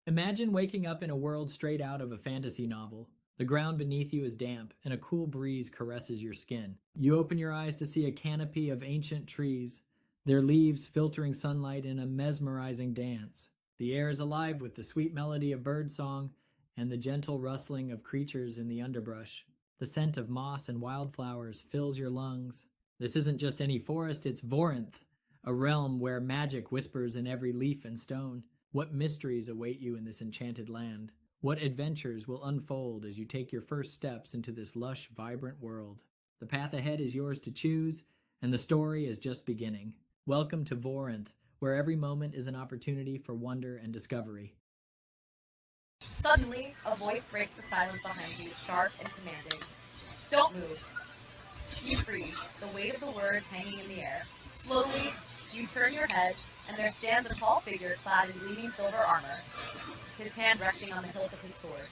Imagine waking up in a world straight out of a fantasy novel. The ground beneath you is damp, and a cool breeze caresses your skin. You open your eyes to see a canopy of ancient trees, their leaves filtering sunlight in a mesmerizing dance. The air is alive with the sweet melody of birdsong and the gentle rustling of creatures in the underbrush. The scent of moss and wildflowers fills your lungs. This isn't just any forest, it's Vorinth, a realm where magic whispers in every leaf and stone. What mysteries await you in this enchanted land? What adventures will unfold as you take your first steps into this lush, vibrant world? The path ahead is yours to choose, and the story is just beginning. Welcome to Vorinth, where every moment is an opportunity for wonder and discovery. Suddenly, a voice breaks the silence behind you, sharp and commanding. Don't move. You freeze, the weight of the words hanging in the air. Slowly, you turn your head, and there stands a tall figure clad in gleaming silver armor, his hand resting on the hilt of his sword.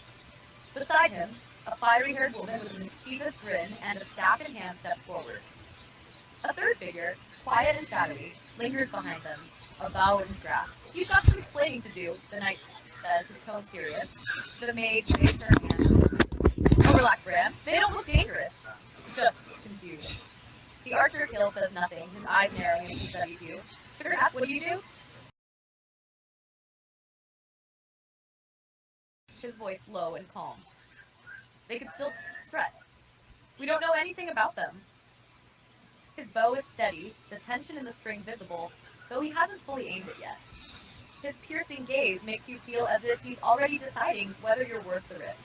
Beside him, a fiery-haired woman with a mischievous grin and a staff in hand steps forward. A third figure, quiet and shadowy, lingers behind them, a bow in his grasp. You've got some explaining to do, the knight says, his tone serious. The maid waves her hand. Oh, relax, Bram. They don't look dangerous. Just confused. The archer Kill says nothing, his eyes narrowing as he studies you. Sure, ask, what do you do? His voice low and calm. They could still threat. We don't know anything about them. His bow is steady, the tension in the string visible, though he hasn't fully aimed it yet. His piercing gaze makes you feel as if he's already deciding whether you're worth the risk.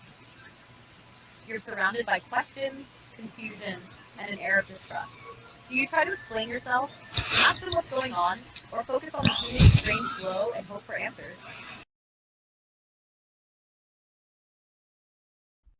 You're surrounded by questions, confusion, and an air of distrust. Do you try to explain yourself, ask them what's going on, or focus on the human strange glow and hope for answers?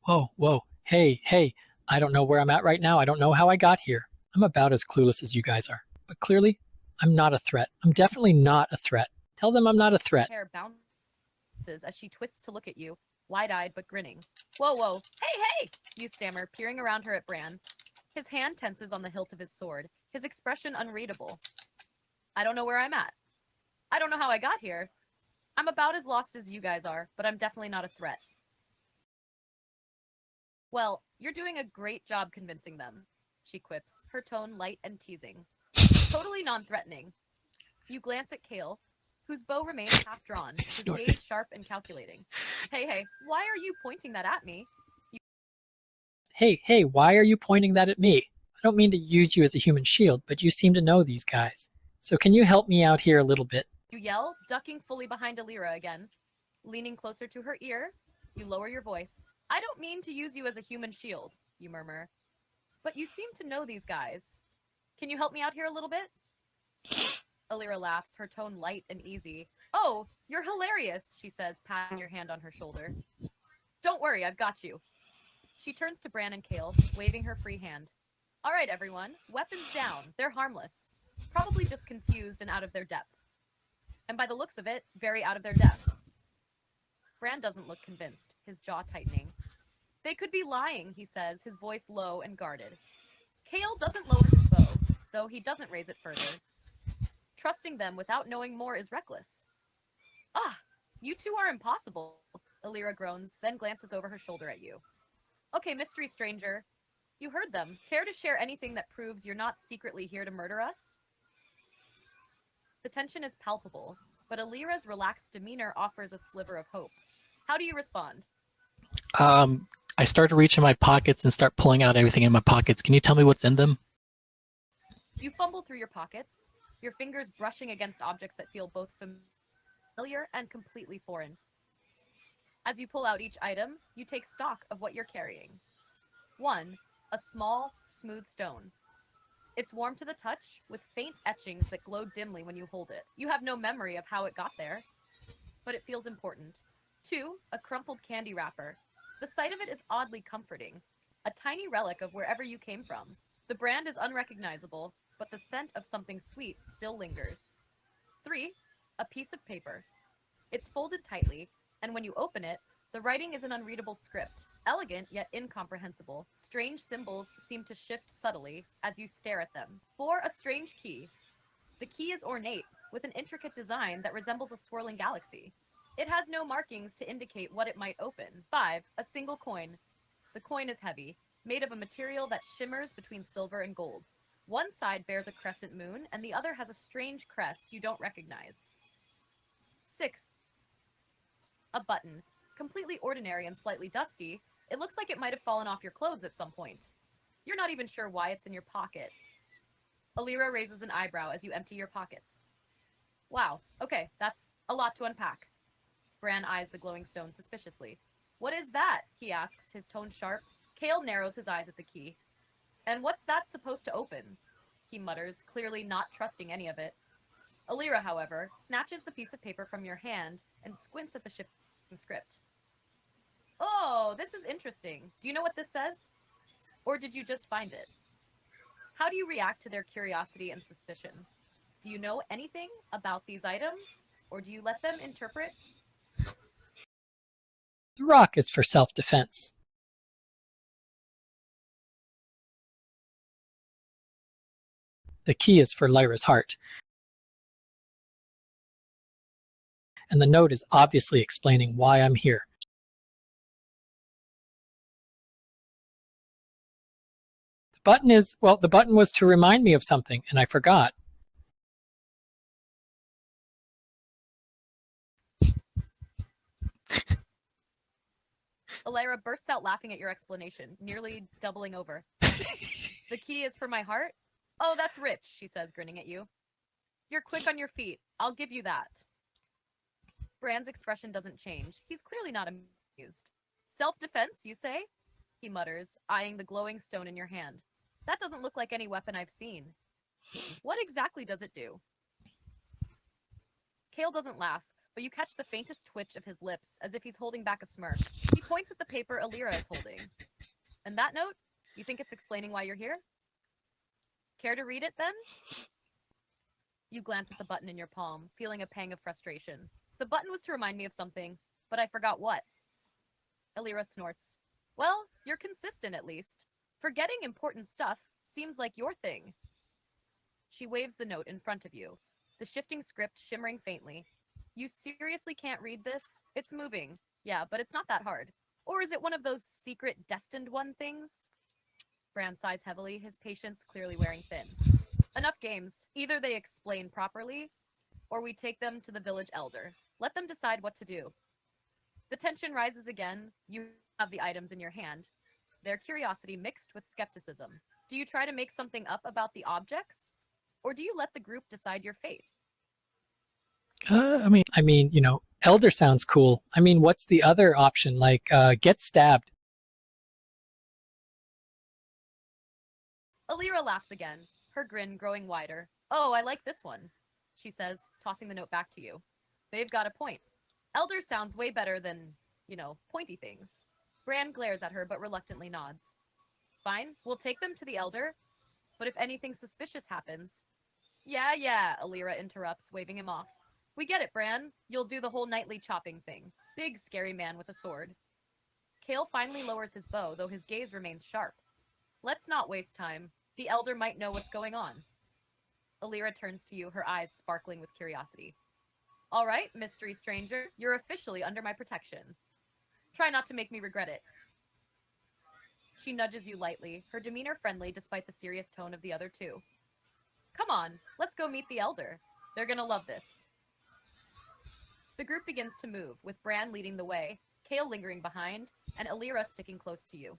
Whoa. Hey. I don't know where I'm at right now. I don't know how I got here. I'm about as clueless as you guys are. But clearly, I'm not a threat. I'm definitely not a threat. Tell them I'm not a threat. Hair bounces as she twists to look at you, wide-eyed but grinning. Whoa. Hey! You stammer, peering around her at Bran. His hand tenses on the hilt of his sword, his expression unreadable. I don't know where I'm at. I don't know how I got here. I'm about as lost as you guys are, but I'm definitely not a threat. Well, you're doing a great job convincing them, she quips, her tone light and teasing. Totally non-threatening. You glance at Kale, whose bow remains half drawn, his gaze sharp and calculating. Hey, why are you pointing that at me? Hey, why are you pointing that at me? I don't mean to use you as a human shield, but you seem to know these guys. So can you help me out here a little bit? You yell, ducking fully behind Alira again. Leaning closer to her ear, you lower your voice. I don't mean to use you as a human shield, you murmur. But you seem to know these guys. Can you help me out here a little bit? Alira laughs, her tone light and easy. Oh, you're hilarious, she says, patting your hand on her shoulder. Don't worry, I've got you. She turns to Bran and Kale, waving her free hand. All right, everyone, weapons down. They're harmless. Probably just confused and out of their depth. And by the looks of it, very out of their depth. Bran doesn't look convinced, his jaw tightening. They could be lying, he says, his voice low and guarded. Kale doesn't lower his bow, though he doesn't raise it further. Trusting them without knowing more is reckless. Ah, you two are impossible, Alira groans, then glances over her shoulder at you. Okay, mystery stranger. You heard them. Care to share anything that proves you're not secretly here to murder us? The tension is palpable, but Alira's relaxed demeanor offers a sliver of hope. How do you respond? I start to reach in my pockets and start pulling out everything in my pockets. Can you tell me what's in them? You fumble through your pockets, your fingers brushing against objects that feel both familiar and completely foreign. As you pull out each item, you take stock of what you're carrying. 1. A small, smooth stone. It's warm to the touch, with faint etchings that glow dimly when you hold it. You have no memory of how it got there, but it feels important. 2. A crumpled candy wrapper. The sight of it is oddly comforting, a tiny relic of wherever you came from. The brand is unrecognizable, but the scent of something sweet still lingers. 3. A piece of paper. It's folded tightly, and when you open it, the writing is an unreadable script, elegant yet incomprehensible. Strange symbols seem to shift subtly as you stare at them. 4. A strange key. The key is ornate, with an intricate design that resembles a swirling galaxy. It has no markings to indicate what it might open. 5. A single coin. The coin is heavy, made of a material that shimmers between silver and gold. One side bears a crescent moon, and the other has a strange crest you don't recognize. 6. A button. Completely ordinary and slightly dusty, it looks like it might have fallen off your clothes at some point. You're not even sure why it's in your pocket. Alira raises an eyebrow as you empty your pockets. Wow, okay, that's a lot to unpack. Bran eyes the glowing stone suspiciously. What is that? He asks, his tone sharp. Kale narrows his eyes at the key. And what's that supposed to open? He mutters, clearly not trusting any of it. Alira, however, snatches the piece of paper from your hand and squints at the shifting script. Oh, this is interesting. Do you know what this says? Or did you just find it? How do you react to their curiosity and suspicion? Do you know anything about these items? Or do you let them interpret? The rock is for self-defense. The key is for Lyra's heart. And the note is obviously explaining why I'm here. The button was to remind me of something, and I forgot. Alira bursts out laughing at your explanation, nearly doubling over. The key is for my heart? Oh, that's rich, she says, grinning at you. You're quick on your feet. I'll give you that. Bran's expression doesn't change. He's clearly not amused. Self-defense, you say? He mutters, eyeing the glowing stone in your hand. That doesn't look like any weapon I've seen. What exactly does it do? Kale doesn't laugh, but you catch the faintest twitch of his lips, as if he's holding back a smirk. He points at the paper Alira is holding. And that note? You think it's explaining why you're here? Care to read it, then? You glance at the button in your palm, feeling a pang of frustration. The button was to remind me of something, but I forgot what. Alira snorts. Well, you're consistent, at least. Forgetting important stuff seems like your thing. She waves the note in front of you, the shifting script shimmering faintly. You seriously can't read this? It's moving. Yeah, but it's not that hard. Or is it one of those secret destined one things? Bran sighs heavily, his patience clearly wearing thin. Enough games. Either they explain properly, or we take them to the village elder. Let them decide what to do. The tension rises again. You have the items in your hand. Their curiosity mixed with skepticism. Do you try to make something up about the objects? Or do you let the group decide your fate? Elder sounds cool. What's the other option? Like, get stabbed. Alira laughs again, her grin growing wider. Oh, I like this one, she says, tossing the note back to you. They've got a point. Elder sounds way better than, pointy things. Bran glares at her but reluctantly nods. Fine, we'll take them to the elder, but if anything suspicious happens... Yeah, Alira interrupts, waving him off. We get it, Bran. You'll do the whole nightly chopping thing. Big, scary man with a sword. Kale finally lowers his bow, though his gaze remains sharp. Let's not waste time. The elder might know what's going on. Alira turns to you, her eyes sparkling with curiosity. All right, mystery stranger, you're officially under my protection. Try not to make me regret it. She nudges you lightly, her demeanor friendly despite the serious tone of the other two. Come on, let's go meet the elder. They're gonna love this. The group begins to move, with Bran leading the way, Kale lingering behind, and Alira sticking close to you.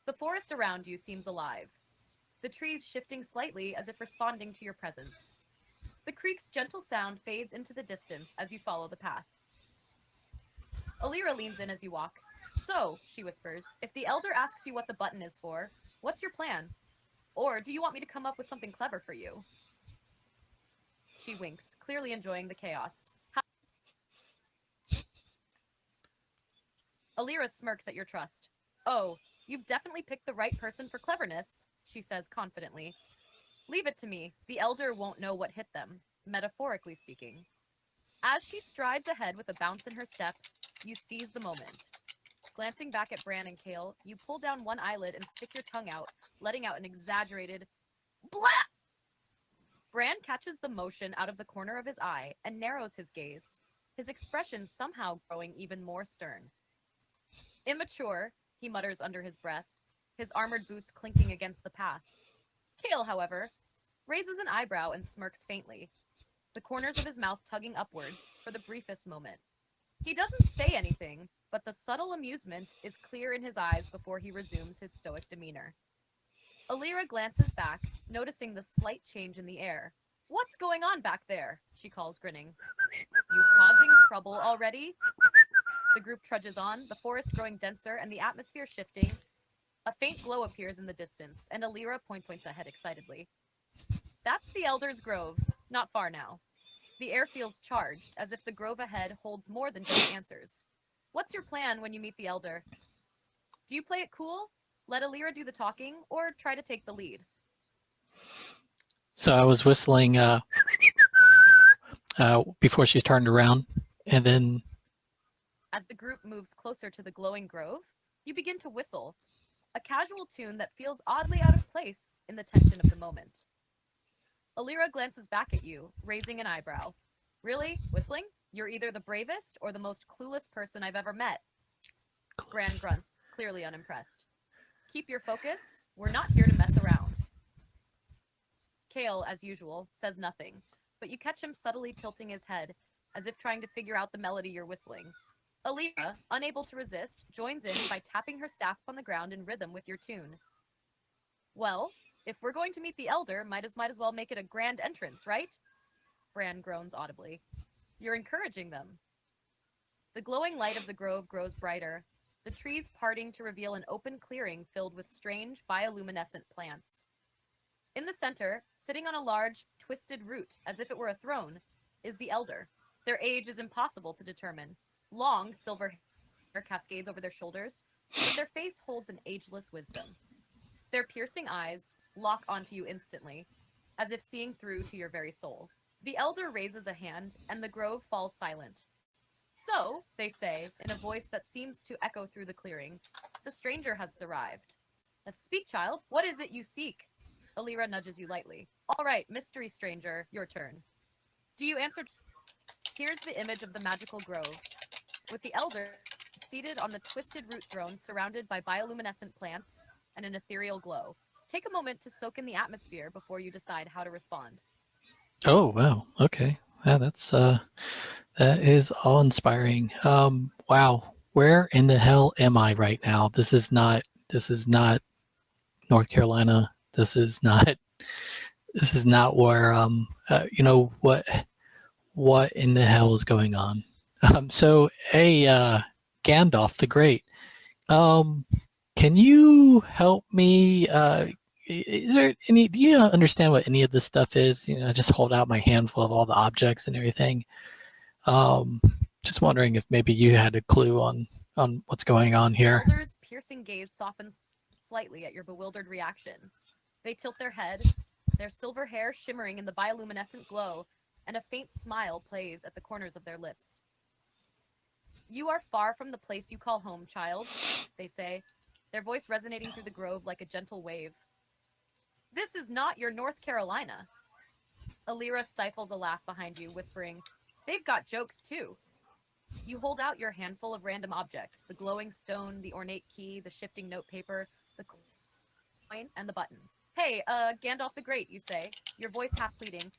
The forest around you seems alive, the trees shifting slightly as if responding to your presence. The creek's gentle sound fades into the distance as you follow the path. Alira leans in as you walk. So, she whispers, if the elder asks you what the button is for, what's your plan? Or do you want me to come up with something clever for you? She winks, clearly enjoying the chaos. Alira smirks at your trust. Oh, you've definitely picked the right person for cleverness, she says confidently. Leave it to me. The elder won't know what hit them, metaphorically speaking. As she strides ahead with a bounce in her step, you seize the moment. Glancing back at Bran and Kale, you pull down one eyelid and stick your tongue out, letting out an exaggerated blah! Bran catches the motion out of the corner of his eye and narrows his gaze. his expression somehow growing even more stern. Immature, he mutters under his breath, his armored boots clinking against the path. Kale, however, raises an eyebrow and smirks faintly, the corners of his mouth tugging upward for the briefest moment. He doesn't say anything, but the subtle amusement is clear in his eyes before he resumes his stoic demeanor. Alira glances back, noticing the slight change in the air. "What's going on back there?" she calls, grinning. "You causing trouble already?" The group trudges on, the forest growing denser and the atmosphere shifting. A faint glow appears in the distance, and Alira points ahead excitedly. "That's the Elder's Grove, not far now." The air feels charged, as if the grove ahead holds more than just answers. "What's your plan when you meet the Elder? Do you play it cool? Let Alira do the talking, or try to take the lead?" So I was whistling before she's turned around, and then As the group moves closer to the glowing grove, you begin to whistle, a casual tune that feels oddly out of place in the tension of the moment. Alira glances back at you, raising an eyebrow. "Really? Whistling? You're either the bravest or the most clueless person I've ever met." Gran grunts, clearly unimpressed. "Keep your focus. We're not here to mess around." Kale, as usual, says nothing, but you catch him subtly tilting his head, as if trying to figure out the melody you're whistling. Alira, unable to resist, joins in by tapping her staff on the ground in rhythm with your tune. "Well, if we're going to meet the Elder, might as well make it a grand entrance, right?" Bran groans audibly. "You're encouraging them." The glowing light of the grove grows brighter, the trees parting to reveal an open clearing filled with strange bioluminescent plants. In the center, sitting on a large, twisted root, as if it were a throne, is the Elder. Their age is impossible to determine. Long, silver hair cascades over their shoulders, but their face holds an ageless wisdom. Their piercing eyes lock onto you instantly, as if seeing through to your very soul. The Elder raises a hand, and the grove falls silent. "So," they say, in a voice that seems to echo through the clearing, "the stranger has arrived. Speak, child. What is it you seek?" Alira nudges you lightly. "All right, mystery stranger, your turn." Do you answer? Here's the image of the magical grove, with the Elder seated on the twisted root throne surrounded by bioluminescent plants and an ethereal glow. Take a moment to soak in the atmosphere before you decide how to respond. oh wow, okay, yeah, that is awe-inspiring. Wow, where in the hell am I right now? This is not North Carolina. This is not where what in the hell is going on? So hey, Gandalf the Great, um, can you help me? Is there any? Do you understand what any of this stuff is? I just hold out my handful of all the objects and everything. Um, just wondering if maybe you had a clue on what's going on here. The Elder's piercing gaze softens slightly at your bewildered reaction. They tilt their head, their silver hair shimmering in the bioluminescent glow, and a faint smile plays at the corners of their lips. "You are far from the place you call home, child," they say, their voice resonating through the grove like a gentle wave. "This is not your North Carolina." Alira stifles a laugh behind you, whispering, "They've got jokes too." You hold out your handful of random objects, the glowing stone, the ornate key, the shifting notepaper, the coin, and the button. "Hey, Gandalf the Great," you say, your voice half pleading.